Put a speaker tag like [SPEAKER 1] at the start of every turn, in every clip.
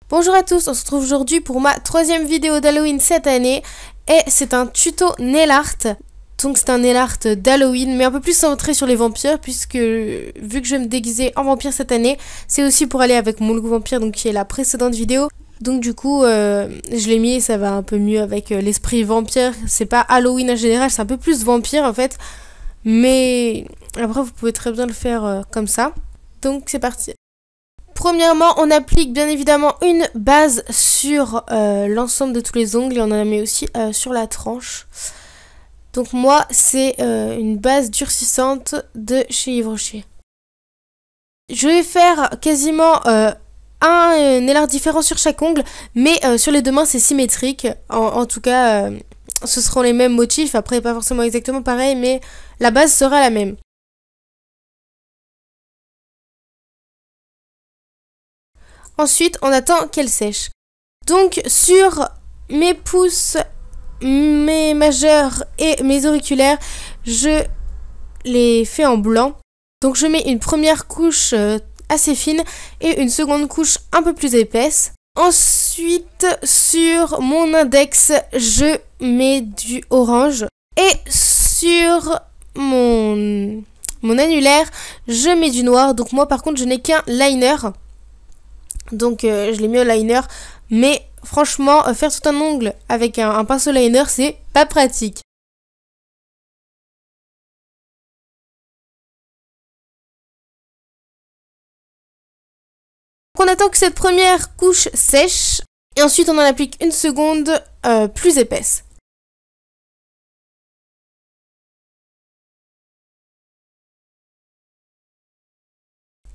[SPEAKER 1] Bonjour à tous, on se retrouve aujourd'hui pour ma troisième vidéo d'Halloween cette année et c'est un tuto nail art. Donc c'est un nail art d'Halloween mais un peu plus centré sur les vampires puisque vu que je vais me déguiser en vampire cette année, c'est aussi pour aller avec mon look vampire donc qui est la précédente vidéo. Donc du coup je l'ai mis et ça va un peu mieux avec l'esprit vampire. C'est pas Halloween en général, c'est un peu plus vampire en fait. Mais après vous pouvez très bien le faire comme ça. Donc c'est parti. Premièrement, on applique bien évidemment une base sur l'ensemble de tous les ongles et on en met aussi sur la tranche. Donc moi, c'est une base durcissante de chez Yves Rocher. Je vais faire quasiment un nail art différent sur chaque ongle, mais sur les deux mains, c'est symétrique. En tout cas, ce seront les mêmes motifs. Après, pas forcément exactement pareil, mais la base sera la même. Ensuite, on attend qu'elle sèche. Donc, sur mes pouces, mes majeurs et mes auriculaires, je les fais en blanc. Donc, je mets une première couche assez fine et une seconde couche un peu plus épaisse. Ensuite, sur mon index, je mets du orange. Et sur mon annulaire, je mets du noir. Donc, moi, par contre, je n'ai qu'un liner. Donc je l'ai mis au liner, mais franchement faire tout un ongle avec un pinceau liner c'est pas pratique. Donc on attend que cette première couche sèche et ensuite on en applique une seconde plus épaisse.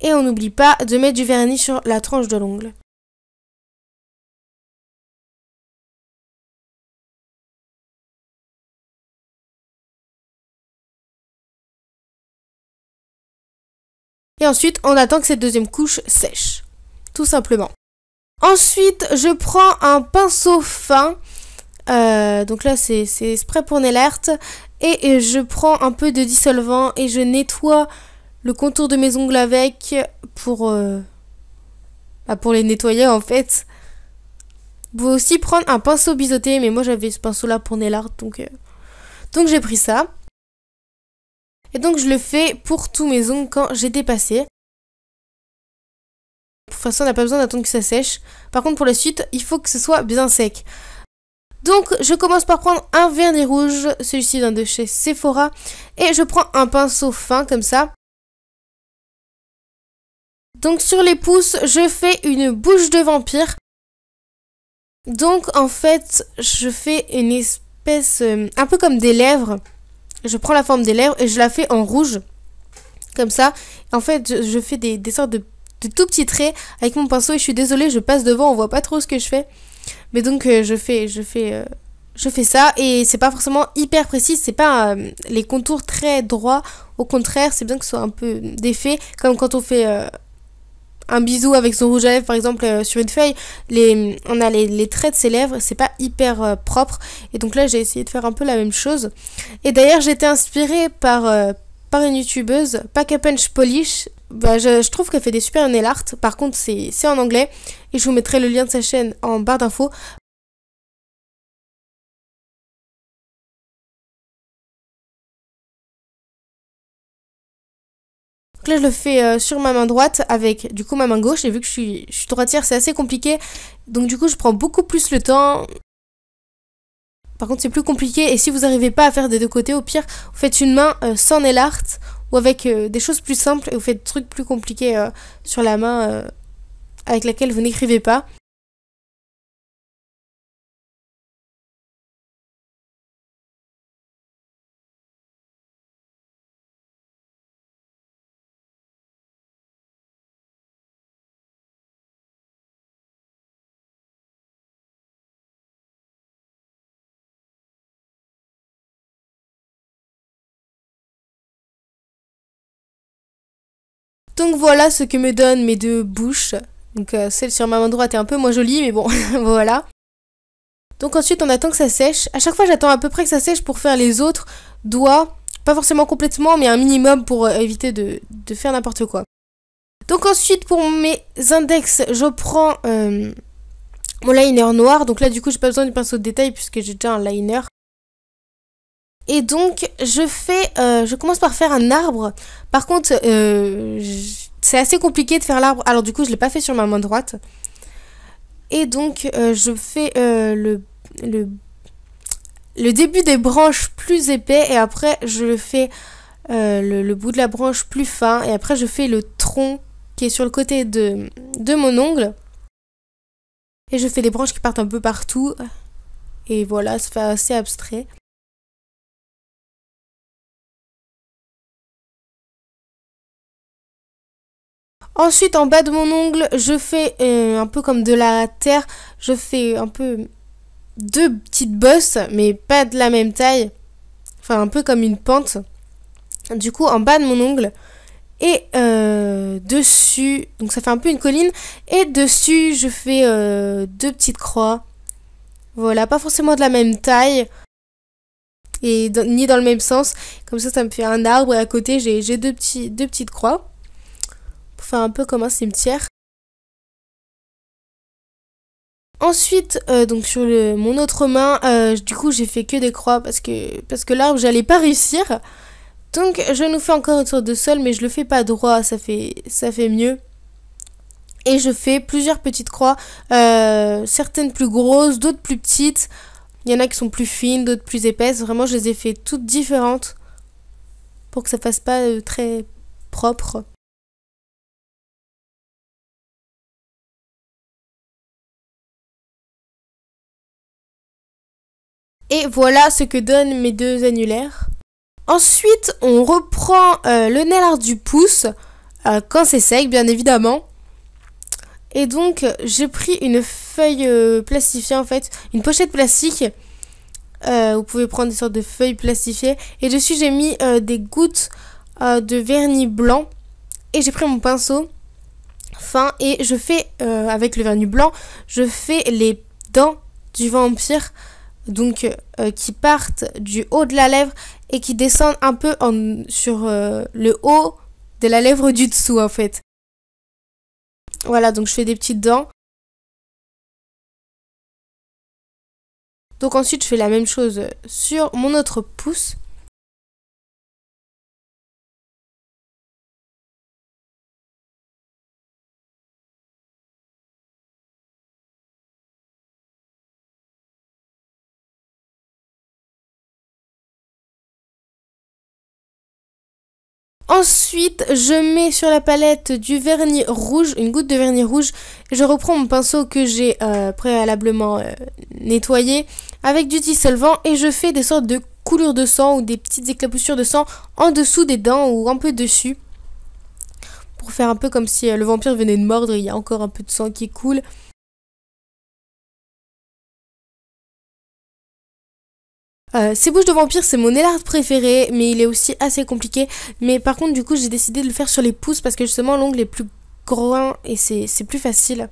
[SPEAKER 1] Et on n'oublie pas de mettre du vernis sur la tranche de l'ongle. Et ensuite, on attend que cette deuxième couche sèche. Tout simplement. Ensuite, je prends un pinceau fin. Donc là, c'est spray pour nail art. Et je prends un peu de dissolvant et je nettoie le contour de mes ongles avec pour les nettoyer en fait. Vous pouvez aussi prendre un pinceau biseauté, mais moi j'avais ce pinceau là pour nail art donc j'ai pris ça. Et donc je le fais pour tous mes ongles quand j'ai dépassé. De toute façon on n'a pas besoin d'attendre que ça sèche. Par contre pour la suite il faut que ce soit bien sec. Donc je commence par prendre un vernis rouge, celui-ci vient de chez Sephora. Et je prends un pinceau fin comme ça. Donc sur les pouces, je fais une bouche de vampire. Donc en fait, je fais une espèce, un peu comme des lèvres. Je prends la forme des lèvres et je la fais en rouge. Comme ça. En fait, je fais des sortes de tout petits traits avec mon pinceau. Et je suis désolée, je passe devant, on voit pas trop ce que je fais. Mais donc je fais ça. Et c'est pas forcément hyper précis. C'est pas les contours très droits. Au contraire, c'est bien que ce soit un peu d'effet. Comme quand on fait... un bisou avec son rouge à lèvres par exemple sur une feuille, on a les traits de ses lèvres, c'est pas hyper propre et donc là j'ai essayé de faire un peu la même chose. Et d'ailleurs j'ai été inspirée par une youtubeuse, Pack a Punch Polish. Je trouve qu'elle fait des super nail art, par contre c'est en anglais et je vous mettrai le lien de sa chaîne en barre d'infos. Donc là je le fais sur ma main droite avec du coup ma main gauche et vu que je suis droitière c'est assez compliqué. Donc du coup je prends beaucoup plus le temps. Par contre c'est plus compliqué et si vous n'arrivez pas à faire des deux côtés au pire vous faites une main sans nail art ou avec des choses plus simples et vous faites des trucs plus compliqués sur la main avec laquelle vous n'écrivez pas. Donc voilà ce que me donnent mes deux bouches. Donc celle sur ma main droite est un peu moins jolie mais bon voilà. Donc ensuite on attend que ça sèche. À chaque fois j'attends à peu près que ça sèche pour faire les autres doigts. Pas forcément complètement mais un minimum pour éviter de faire n'importe quoi. Donc ensuite pour mes index je prends mon liner noir. Donc là du coup j'ai pas besoin du pinceau de détail puisque j'ai déjà un liner. Et donc je commence par faire un arbre. Par contre c'est assez compliqué de faire l'arbre. Alors du coup je l'ai pas fait sur ma main droite. Et donc je fais le début des branches plus épais. Et après je le fais le bout de la branche plus fin. Et après je fais le tronc qui est sur le côté de mon ongle. Et je fais des branches qui partent un peu partout. Et voilà, ça fait assez abstrait. Ensuite, en bas de mon ongle, je fais un peu comme de la terre. Je fais un peu 2 petites bosses, mais pas de la même taille. Enfin, un peu comme une pente. Du coup, en bas de mon ongle. Et dessus, donc ça fait un peu une colline. Et dessus, je fais 2 petites croix. Voilà, pas forcément de la même taille. Et ni dans le même sens. Comme ça me fait un arbre. Et à côté, j'ai deux petites croix. Pour faire un peu comme un cimetière. Ensuite, donc sur mon autre main, du coup, j'ai fait que des croix parce que l'arbre, j'allais pas réussir. Donc, je nous fais encore une sorte de sol, mais je le fais pas droit, ça fait mieux. Et je fais plusieurs petites croix, certaines plus grosses, d'autres plus petites. Il y en a qui sont plus fines, d'autres plus épaisses. Vraiment, je les ai fait toutes différentes pour que ça fasse pas très propre. Et voilà ce que donnent mes 2 annulaires. Ensuite, on reprend le nail art du pouce, quand c'est sec, bien évidemment. Et donc, j'ai pris une feuille plastifiée, en fait, une pochette plastique. Vous pouvez prendre des sortes de feuilles plastifiées. Et dessus, j'ai mis des gouttes de vernis blanc. Et j'ai pris mon pinceau fin et je fais, avec le vernis blanc, je fais les dents du vampire. Donc qui partent du haut de la lèvre et qui descendent un peu sur le haut de la lèvre du dessous en fait. Voilà, donc je fais des petites dents. Donc ensuite je fais la même chose sur mon autre pouce. Ensuite, je mets sur la palette du vernis rouge, une goutte de vernis rouge. Et je reprends mon pinceau que j'ai préalablement nettoyé avec du dissolvant. Et je fais des sortes de coulures de sang ou des petites éclaboussures de sang en dessous des dents ou un peu dessus. Pour faire un peu comme si le vampire venait de mordre et il y a encore un peu de sang qui coule. Ces bouches de vampire, c'est mon nail art préféré, mais il est aussi assez compliqué. Mais par contre, du coup, j'ai décidé de le faire sur les pouces parce que justement, l'ongle est plus grand et c'est plus facile.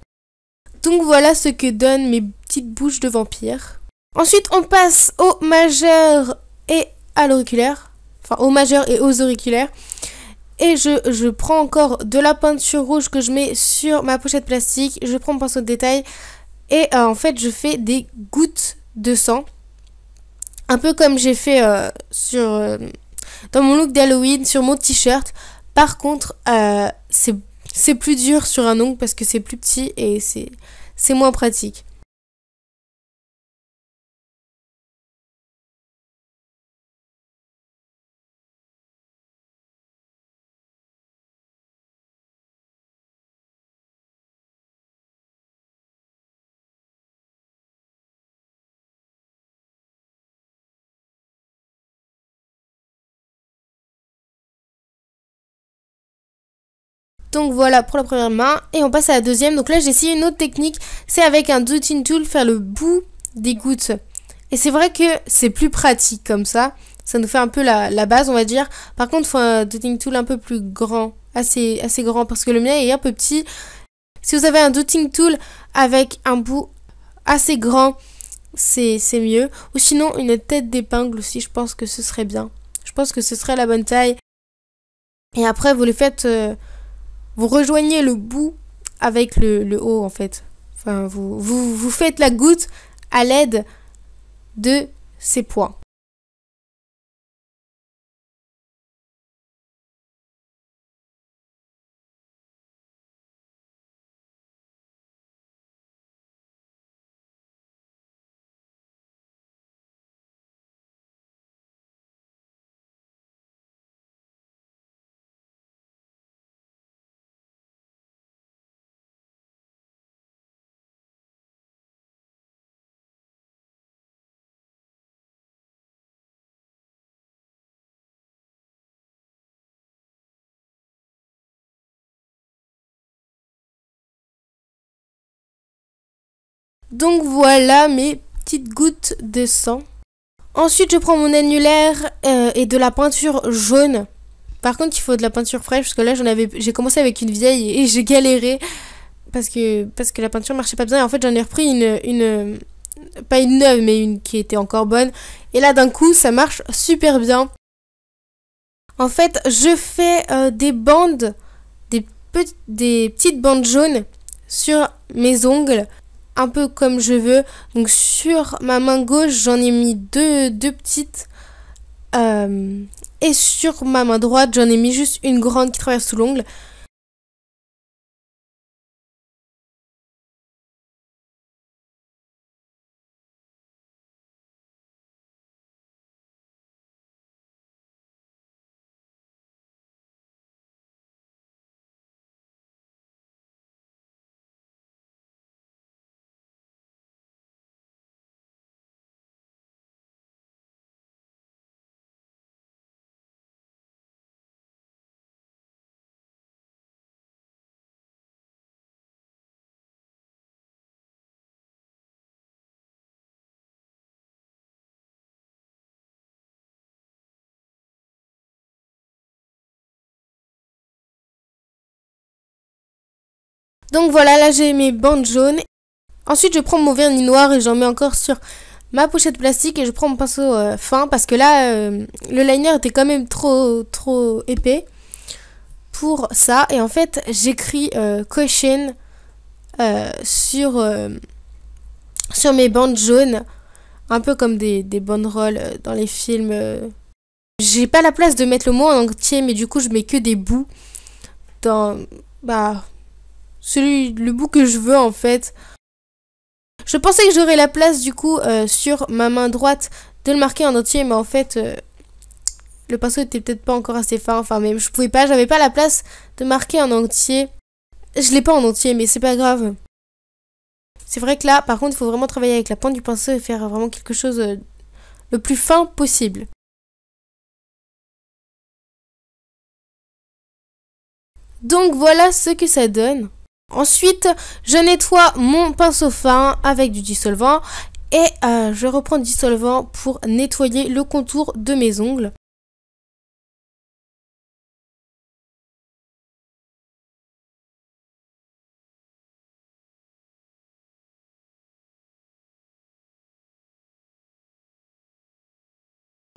[SPEAKER 1] Donc voilà ce que donnent mes petites bouches de vampire. Ensuite, on passe au majeur et à l'auriculaire. Enfin, au majeur et aux auriculaires. Et je prends encore de la peinture rouge que je mets sur ma pochette plastique. Je prends mon pinceau de détail et en fait, je fais des gouttes de sang. Un peu comme j'ai fait dans mon look d'Halloween sur mon t-shirt. Par contre, c'est plus dur sur un ongle parce que c'est plus petit et c'est moins pratique. Donc voilà pour la première main et on passe à la deuxième. Donc là j'ai essayé une autre technique, c'est avec un dotting tool faire le bout des gouttes. Et c'est vrai que c'est plus pratique comme ça. Ça nous fait un peu la base on va dire. Par contre il faut un dotting tool un peu plus grand, assez grand parce que le mien est un peu petit. Si vous avez un dotting tool avec un bout assez grand, c'est mieux. Ou sinon une tête d'épingle aussi, je pense que ce serait bien. Je pense que ce serait la bonne taille. Et après vous les faites... vous rejoignez le bout avec le haut en fait. Enfin, vous faites la goutte à l'aide de ces points. Donc voilà mes petites gouttes de sang. Ensuite, je prends mon annulaire et de la peinture jaune. Par contre, il faut de la peinture fraîche parce que là, j'ai commencé avec une vieille et j'ai galéré parce que la peinture marchait pas bien. Et en fait, j'en ai repris une pas une neuve, mais une qui était encore bonne. Et là, d'un coup, ça marche super bien. En fait, je fais des bandes, des petites bandes jaunes sur mes ongles, un peu comme je veux. Donc sur ma main gauche, j'en ai mis deux petites. Et sur ma main droite, j'en ai mis juste une grande qui traverse tout l'ongle. Donc voilà, là j'ai mes bandes jaunes. Ensuite, je prends mon vernis noir et j'en mets encore sur ma pochette plastique et je prends mon pinceau fin parce que là, le liner était quand même trop épais pour ça. Et en fait, j'écris caution sur mes bandes jaunes, un peu comme des banderoles dans les films. J'ai pas la place de mettre le mot en entier, mais du coup, je mets que des bouts dans le bout que je veux en fait. Je pensais que j'aurais la place du coup sur ma main droite de le marquer en entier, mais en fait le pinceau était peut-être pas encore assez fin. Enfin, même je pouvais pas, j'avais pas la place de marquer en entier. Je l'ai pas en entier, mais c'est pas grave. C'est vrai que là, par contre, il faut vraiment travailler avec la pointe du pinceau et faire vraiment quelque chose le plus fin possible. Donc voilà ce que ça donne. Ensuite, je nettoie mon pinceau fin avec du dissolvant et je reprends du dissolvant pour nettoyer le contour de mes ongles.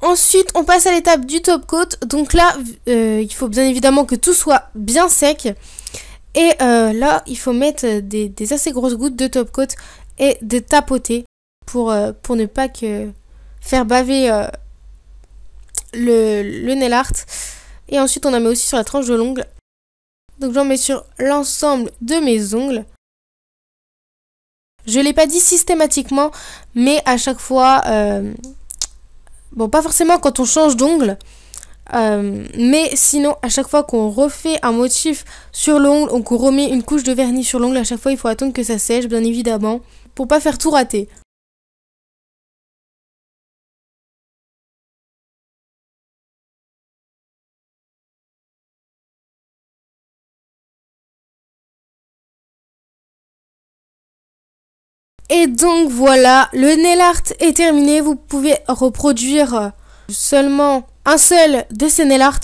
[SPEAKER 1] Ensuite, on passe à l'étape du top coat. Donc là, il faut bien évidemment que tout soit bien sec. Et là, il faut mettre des assez grosses gouttes de top coat et de tapoter pour ne pas faire baver le nail art. Et ensuite, on en met aussi sur la tranche de l'ongle. Donc j'en mets sur l'ensemble de mes ongles. Je ne l'ai pas dit systématiquement, mais à chaque fois... bon, pas forcément quand on change d'ongle, mais sinon, à chaque fois qu'on refait un motif sur l'ongle ou qu'on remet une couche de vernis sur l'ongle, à chaque fois, il faut attendre que ça sèche, bien évidemment, pour pas faire tout rater. Et donc voilà, le nail art est terminé. Vous pouvez reproduire seulement un seul de ces nail art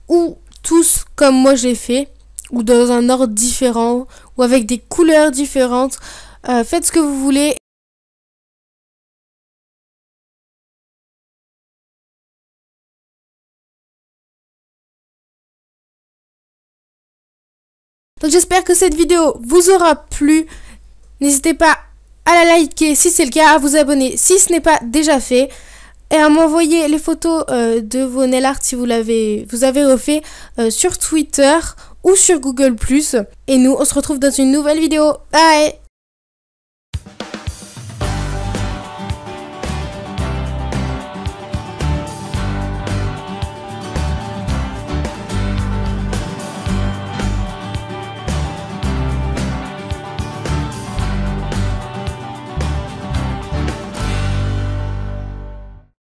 [SPEAKER 1] ou tous comme moi j'ai fait, ou dans un ordre différent, ou avec des couleurs différentes. Faites ce que vous voulez. Donc j'espère que cette vidéo vous aura plu. N'hésitez pas à la liker si c'est le cas, à vous abonner si ce n'est pas déjà fait. Et à m'envoyer les photos de vos nail art si vous avez refait sur Twitter ou sur Google+. Et nous, on se retrouve dans une nouvelle vidéo. Bye!